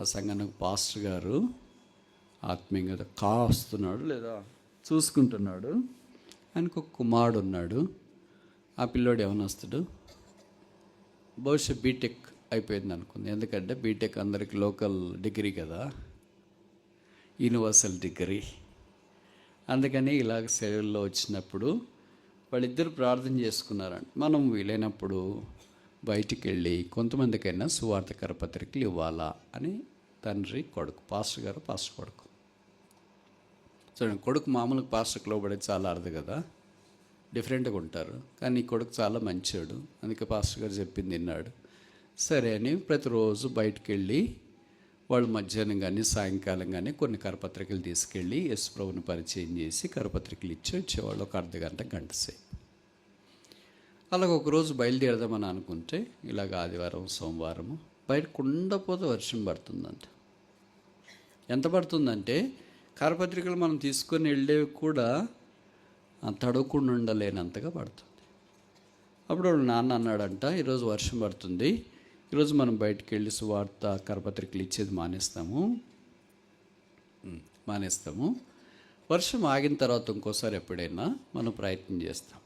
ఆ సంఘానికి పాస్టర్ గారు ఆత్మీయంగా కాస్తున్నాడు లేదా చూసుకుంటున్నాడు. ఆయనకు ఒక కుమారుడు ఉన్నాడు. ఆ పిల్లోడు ఏమైనా వస్తాడు, బహుశా బీటెక్ అయిపోయింది అనుకుంది. ఎందుకంటే బీటెక్ అందరికి లోకల్ డిగ్రీ కదా, యూనివర్సల్ డిగ్రీ. అందుకని ఇలాగ సెలవుల్లో వచ్చినప్పుడు వాళ్ళిద్దరు ప్రార్థన చేసుకున్నారంట, మనం వీలైనప్పుడు బయటికి వెళ్ళి కొంతమందికైనా సువార్త కరపత్రికలు ఇవ్వాలా అని. తండ్రి కొడుకు, పాస్టర్ గారు పాస్టర్ కొడుకు. చూడండి, కొడుకు మామూలుగా పాస్టర్కి లోబడేది చాలా అర్థం కదా, డిఫరెంట్గా ఉంటారు. కానీ ఈ కొడుకు చాలా మంచోడు, అందుకే పాస్టర్ గారు చెప్పింది విన్నాడు. సరే అని ప్రతిరోజు బయటికి వెళ్ళి వాళ్ళు మధ్యాహ్నం కానీ సాయంకాలం కానీ కొన్ని కరపత్రికలు తీసుకెళ్ళి యేసు ప్రభువుని పరిచయం చేసి కరపత్రికలు ఇచ్చి వచ్చేవాళ్ళు. ఒక అర్ధ గంట, గంట సేపు. అలాగ ఒకరోజు బయలుదేరదామని అనుకుంటే ఇలాగ ఆదివారం సోమవారము బయటకు ఉండకపోతే వర్షం పడుతుందంట. ఎంత పడుతుందంటే కరపత్రికలు మనం తీసుకొని వెళ్ళేవి కూడా తడవకుండా ఉండలేనంతగా పడుతుంది. అప్పుడు వాళ్ళ నాన్న అన్నాడంట, ఈరోజు వర్షం పడుతుంది, ఈరోజు మనం బయటికి వెళ్ళి సువార్త కరపత్రికలు ఇచ్చేది మానేస్తాము. వర్షం ఆగిన తర్వాత ఇంకోసారి ఎప్పుడైనా మనం ప్రయత్నం చేస్తాం.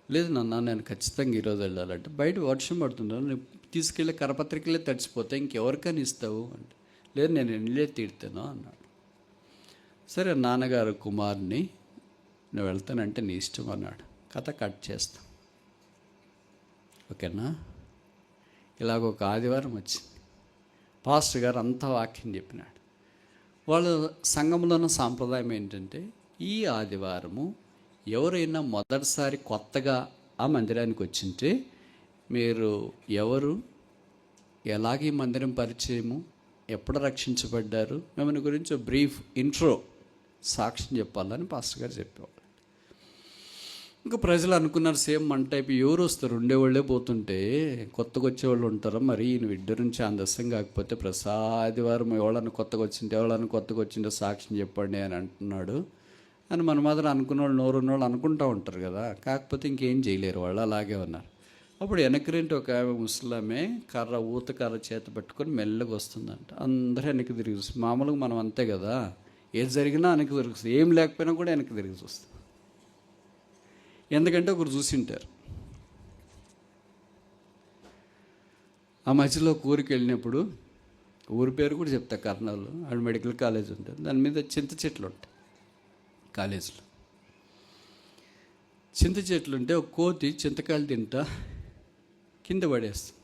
లేదు నాన్న, నేను ఖచ్చితంగా ఈరోజు వెళ్ళాలంటే బయట వర్షం పడుతుందా, నేను తీసుకెళ్ళి కరపత్రికలే తడిచిపోతే ఇంకెవరికైనా ఇస్తావు అంటే, లేదు నేను వెళ్ళే తీరుతాను అన్నాడు. సరే నాన్నగారు కుమారుని, నువ్వు వెళ్తానంటే నీ ఇష్టం అన్నాడు. కథ కట్ చేస్తాం, ఓకేనా. ఇలాగ ఒక ఆదివారం వచ్చింది. పాస్టర్ గారు అంతా వాక్యం చెప్పినాడు. వాళ్ళ సంఘంలో ఉన్న సాంప్రదాయం ఏంటంటే, ఈ ఆదివారము ఎవరైనా మొదటిసారి కొత్తగా ఆ మందిరానికి వచ్చింటే మీరు ఎవరు, ఎలాగే మందిరం పరిచయము, ఎప్పుడు రక్షించబడ్డారు, మిమ్మల్ని గురించి బ్రీఫ్ ఇంట్రో సాక్ష్యం చెప్పాలని పాస్టర్ గారు చెప్పేవాళ్ళు. ఇంకా ప్రజలు అనుకున్నారు సేమ్ మన టైప్ ఎవరు వస్తారు, ఉండేవాళ్ళే పోతుంటే కొత్తగా వచ్చేవాళ్ళు ఉంటారా, మరి ఈయన విడ్డ నుంచి ఆందస్యం కాకపోతే ప్రసాదివారం ఎవరన్నా కొత్తగా వచ్చింటే సాక్ష్యం చెప్పండి అని అంటున్నాడు అని మన మాత్రం అనుకున్న వాళ్ళు, నోరున్నోళ్ళు అనుకుంటూ ఉంటారు కదా. కాకపోతే ఇంకేం చేయలేరు వాళ్ళు, అలాగే ఉన్నారు. అప్పుడు వెనకరింటి ఒక ఆమె ముసలామె ఊత కర్ర చేత పట్టుకొని మెల్లగా వస్తుందంట. అందరూ వెనక్కి తిరిగి చూస్తుంది. మామూలుగా మనం అంతే కదా, ఏది జరిగినా వెనక్కి తిరిగి వస్తుంది, ఏం లేకపోయినా కూడా వెనక్కి తిరిగి చూస్తుంది. ఎందుకంటే ఒకరు చూసింటారు. ఆ మధ్యలో ఊరికి వెళ్ళినప్పుడు, ఊరి పేరు కూడా చెప్తా, కర్నూలు, ఆడ మెడికల్ కాలేజ్ ఉంటుంది, దాని మీద చింత చెట్లు ఉంటాయి కాలేజీలో. చింత చెట్లు ఉంటే ఒక కోతి చింతకాయలు తింటా కింద పడేస్తుంది.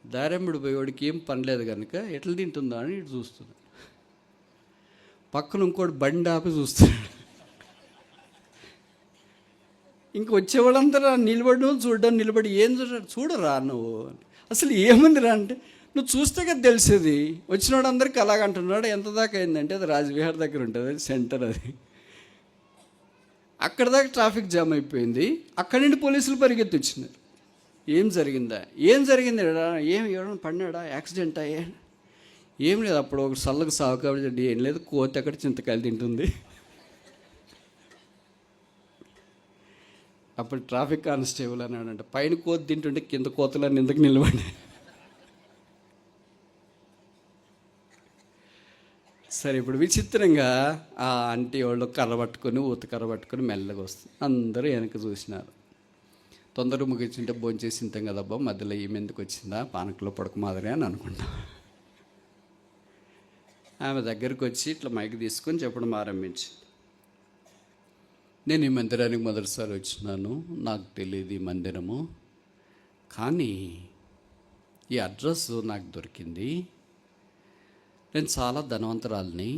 దారెమ్మడు పోయేవాడికి ఏం పనిలేదు కనుక ఎట్లా తింటుందా అని ఇటు చూస్తుంది. పక్కన ఇంకోటి బండి ఆపి చూస్తున్నాడు. ఇంక వచ్చేవాళ్ళందరూ నిలబడి ఏం చూడరా నువ్వు, అసలు ఏముందిరా అంటే, నువ్వు చూస్తే కదా తెలిసేది. వచ్చినవాడు అందరికీ అలాగంటున్నాడు. ఎంత దాకా అయిందంటే అది రాజవిహార్ దగ్గర ఉంటుంది, అది సెంటర్. అది అక్కడ దాకా ట్రాఫిక్ జామ్ అయిపోయింది. అక్కడి నుండి పోలీసులు పరిగెత్తి వచ్చినారు. ఏం జరిగింది ఎవరైనా పడినాడా, యాక్సిడెంటా, ఏం లేదు. అప్పుడు ఒక సల్లగా సాగు కాబట్టి ఏం లేదు, కోతి అక్కడ చింతకాయలు తింటుంది. అప్పుడు ట్రాఫిక్ కానిస్టేబుల్ అన్నాడంట, పైన కోతి తింటుంటే కింద కోతలన్నీ ఎందుకు నిలబడి. సరే, ఇప్పుడు విచిత్రంగా ఆ ఆంటీ వాళ్ళు ఊత కర్ర పట్టుకొని మెల్లగా వస్తుంది. అందరూ వెనక చూసినారు. తొందరగా ముగించుంటే భోంచేసి ఇంతాం కదబ్బా, మధ్యలో ఈమె ఎందుకు వచ్చిందా, పానకలో పడక మాదిరి అని అనుకుంటాం. ఆమె దగ్గరికి వచ్చి ఇట్లా మైక్ తీసుకొని చెప్పడం ఆరంభించింది. నేను ఈ మందిరానికి మొదటిసారి వచ్చినాను, నాకు తెలియదు ఈ మందిరము, కానీ ఈ అడ్రస్ నాకు దొరికింది. నేను చాలా ధనవంతరాలని,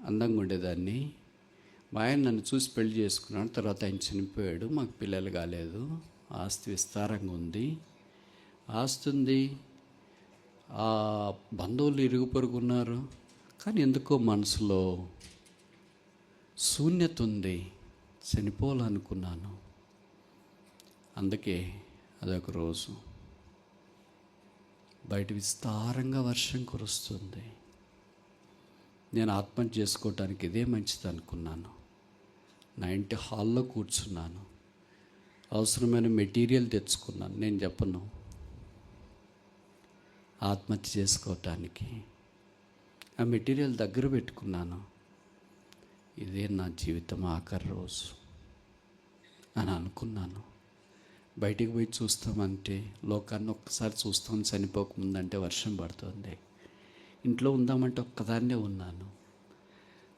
అందంగా ఉండేదాన్ని. మా ఆయన నన్ను చూసి పెళ్లి చేసుకున్నాడు, తర్వాత ఆయన చనిపోయాడు, మాకు పిల్లలు కాలేదు, ఆస్తి విస్తారంగా ఉంది, ఆస్తి ఉంది, ఆ బంధువులు ఇరుగు పొరుగు ఉన్నారు, కానీ ఎందుకో మనసులో శూన్యత ఉంది, చనిపోవాలనుకున్నాను. అందుకే అదొక రోజు బయట విస్తారంగా వర్షం కురుస్తుంది, నేను ఆత్మహత్య చేసుకోవటానికి ఇదే మంచిది అనుకున్నాను. నా ఇంటి హాల్లో కూర్చున్నాను, అవసరమైన మెటీరియల్ తెచ్చుకున్నాను. నేను చెప్పను ఆత్మహత్య చేసుకోవటానికి, ఆ మెటీరియల్ దగ్గర పెట్టుకున్నాను. ఇదే నా జీవితం ఆఖరి రోజు అని అనుకున్నాను. బయటికి పోయి చూస్తామంటే లోకాన్ని ఒక్కసారి చూస్తాం, చనిపోకముందంటే వర్షం పడుతుంది. ఇంట్లో ఉందామంటే ఒక్కదాన్నే ఉన్నాను.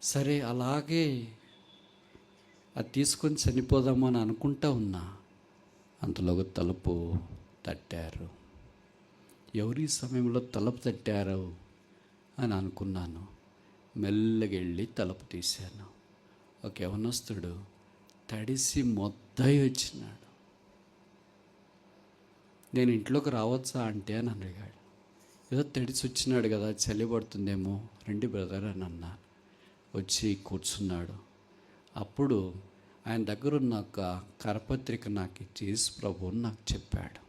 సరే అలాగే అది తీసుకొని చనిపోదాము అని అనుకుంటా ఉన్నా. అంతలోగా తలుపు తట్టారు. ఎవరి సమయంలో తలుపు తట్టారు అని అనుకున్నాను. మెల్లగా వెళ్ళి తలుపు తీశాను. ఒక యవనస్తుడు తడిసి మొద్దై వచ్చినాడు. నేను ఇంట్లోకి రావచ్చా అంటే అని అడిగాడు. ఏదో తడిసి వచ్చినాడు కదా, చలి పడుతుందేమో, రండి బ్రదర్ అని అన్నాను. వచ్చి కూర్చున్నాడు. అప్పుడు ఆయన దగ్గర ఉన్న ఒక కరపత్రిక నాకు ఇచ్చి యేసు ప్రభువు నాకు చెప్పాడు.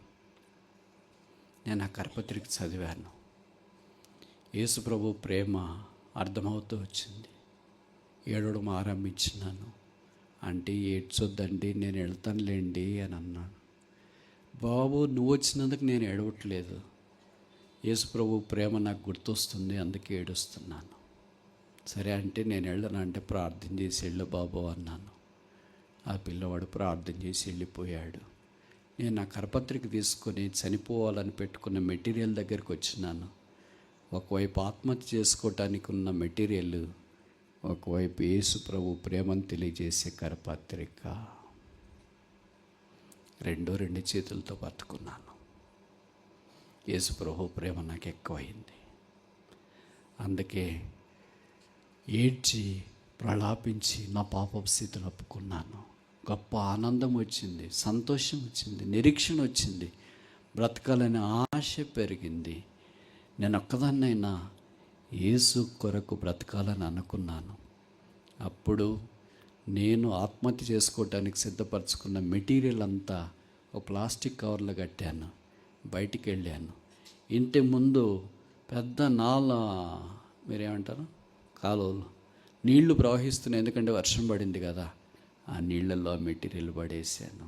నేను ఆ కరపత్రిక చదివాను. యేసు ప్రభు ప్రేమ అర్థమవుతూ వచ్చింది. ఏడవడం ఆరంభించినాను. అంటే ఏడ్చొద్దండి, నేను వెళ్తానులేండి అని అన్నాడు. బాబు, నువ్వు వచ్చినందుకు నేను ఏడవట్లేదు. యేసు ప్రభు ప్రేమ నాకు గుర్తొస్తుంది, అందుకే ఏడుస్తున్నాను. సరే అంటే నేను వెళ్ళనంటే ప్రార్థన చేసి వెళ్ళు బాబు అన్నాను. ఆ పిల్లవాడు ప్రార్థన చేసి వెళ్ళిపోయాడు. నేను నా కరపత్రిక తీసుకొని చనిపోవాలని పెట్టుకున్న మెటీరియల్ దగ్గరికి వచ్చినాను. ఒకవైపు ఆత్మహత్య చేసుకోవటానికి ఉన్న మెటీరియల్, ఒకవైపు యేసు ప్రభు ప్రేమను తెలియజేసే కరపత్రిక. రెండు చేతులతో పట్టుకున్నాను. యేసు ప్రభు ప్రేమ నాకు ఎక్కువైంది. అందుకే ఏడ్చి ప్రలాపించి నా పాపపు స్థితిని ఒప్పుకున్నాను. గొప్ప ఆనందం వచ్చింది, సంతోషం వచ్చింది, నిరీక్షణ వచ్చింది, బ్రతకాలనే ఆశ పెరిగింది. నేను ఒక్కదాన్నైనా యేసు కొరకు బ్రతకాలని అనుకున్నాను. అప్పుడు నేను ఆత్మహత్య చేసుకోవటానికి సిద్ధపరచుకున్న మెటీరియల్ అంతా ఒక ప్లాస్టిక్ కవర్లో కట్టాను. బయటికి వెళ్ళాను. ఇంటి ముందు పెద్ద మీరేమంటారు, కాలువలు నీళ్లు ప్రవహిస్తున్నాయి. ఎందుకంటే వర్షం పడింది కదా, ఆ నీళ్ళల్లో మెటీరియల్ పడేసాను.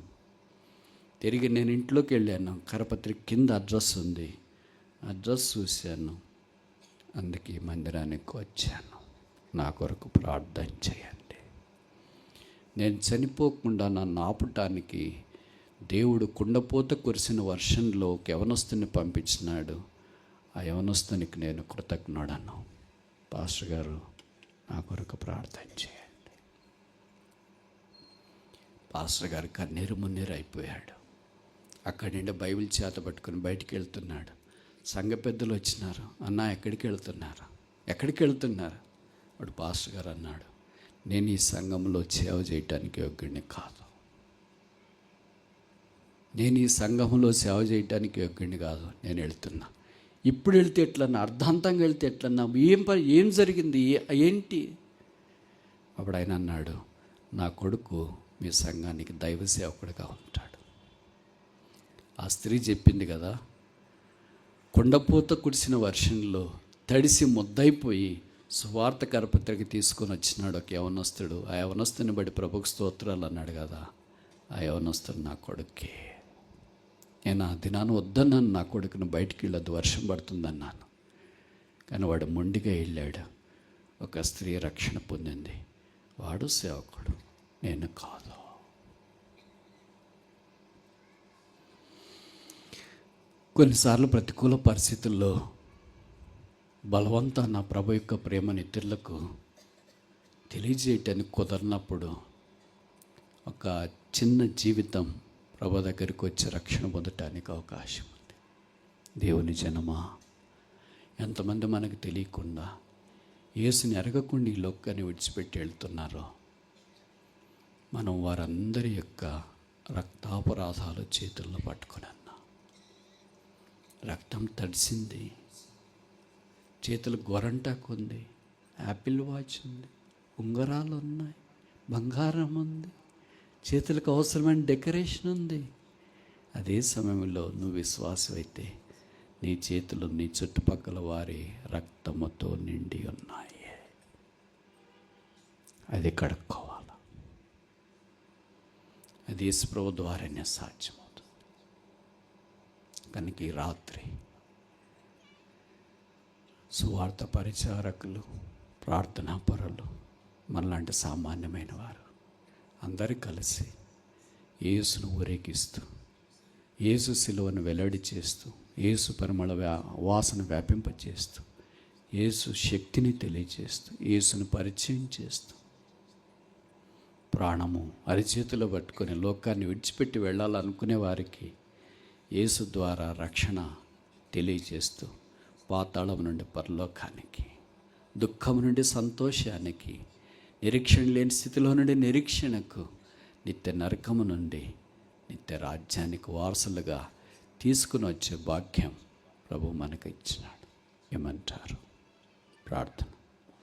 తిరిగి నేను ఇంట్లోకి వెళ్ళాను. కరపత్రిక కింద అడ్రస్ ఉంది. అడ్రస్ చూశాను. అందుకే మందిరానికి వచ్చాను. నా కొరకు ప్రార్థన చేయండి. నేను చనిపోకుండా నన్ను ఆపటానికి దేవుడు కుండపోత కురిసిన వర్షంలో ఒక యవనస్తుని పంపించినాడు. ఆ యవనస్తునికి నేను కృతజ్ఞుడను. పాస్టర్ గారు, నా కొరకు ప్రార్థన చేయండి. పాస్టర్ గారు కన్నీరు మున్నీరు అయిపోయాడు. అక్కడి నుండి బైబిల్ చేత పట్టుకుని బయటికి వెళ్తున్నాడు. సంఘ పెద్దలు వచ్చినారు. అన్న, ఎక్కడికి వెళ్తున్నారు? వాడు పాస్టర్ గారు అన్నాడు, నేను ఈ సంఘంలో సేవ చేయటానికి యోగ్యుడిని కాదు. నేను వెళ్తున్నా. ఇప్పుడు వెళ్తే ఎట్లన్నా, అర్ధాంతంగా వెళ్తే ఎట్లన్నా, ఏం జరిగింది, ఏంటి? అప్పుడు ఆయన అన్నాడు, నా కొడుకు మీ సంఘానికి దైవ సేవకుడిగా ఉంటాడు. ఆ స్త్రీ చెప్పింది కదా, కుండపోత కురిసిన వర్షంలో తడిసి ముద్దయిపోయి సువార్త కరపత్రిక తీసుకొని వచ్చినాడు ఒక యవనస్తుడు. ఆ యవనస్తుని బట్టి ప్రభుకు స్తోత్రాలు అన్నాడు కదా, ఆ యవనస్తుడు నా కొడుకే. నేను ఆ దినాన్ని వద్దన్నాను, నా కొడుకును బయటికి వెళ్ళొద్దు, వర్షం పడుతుందన్నాను. కానీ వాడు మొండిగా వెళ్ళాడు. ఒక స్త్రీ రక్షణ పొందింది. వాడు సేవకుడు, నేను కాదు. కొన్నిసార్లు ప్రతికూల పరిస్థితుల్లో బలవంతా నా ప్రభు యొక్క ప్రేమను ఇతరులకు తెలియజేయటానికి కుదరినప్పుడు ఒక చిన్న జీవితం ప్రభు దగ్గరికి వచ్చి రక్షణ పొందటానికి అవకాశం ఉంది. దేవుని జనమా, ఎంతమంది మనకు తెలియకుండా యేసుని ఎరగకుండా ఈ లోకాన్ని విడిచిపెట్టి వెళ్తున్నారో, మనం వారందరి యొక్క రక్తాపరాధాలు చేతుల్లో పట్టుకుని అన్నా. రక్తం తడిసింది, చేతులు గొరంటాకు ఉంది, యాపిల్ వాచ్ ఉంది, ఉంగరాలు ఉన్నాయి, బంగారం ఉంది, చేతులకు అవసరమైన డెకరేషన్ ఉంది. అదే సమయంలో నువ్వు విశ్వాసమైతే నీ చేతులు నీ చుట్టుపక్కల వారి రక్తముతో నిండి ఉన్నాయి. అది కడుక్కోవాలి. అది యేసు ప్రభు ద్వారానే సాధ్యమవుతుంది. కనుక ఈ రాత్రి సువార్త పరిచారకులు, ప్రార్థనా పరులు, మనలాంటి సామాన్యమైన వారు అందరూ కలిసి యేసును ఊరేగిస్తూ, యేసు శిలువను వెల్లడి చేస్తూ, యేసు పరిమళ వాసన వ్యాపింపచేస్తూ, యేసు శక్తిని తెలియజేస్తూ, యేసును పరిచయం చేస్తూ, ప్రాణము అరిచేతిలో పట్టుకొని లోకాన్ని విడిచిపెట్టి వెళ్ళాలనుకునే వారికి యేసు ద్వారా రక్షణ తెలియజేస్తూ, పాతాళం నుండి పరలోకానికి, దుఃఖం నుండి సంతోషానికి, నిరీక్షణ లేని స్థితిలో నుండి నిరీక్షణకు, నిత్య నరకము నుండి నిత్య రాజ్యానికి వారసులుగా తీసుకుని వచ్చే భాగ్యం ప్రభు మనకు ఇచ్చినాడు. ఏమంటారు? ప్రార్థన.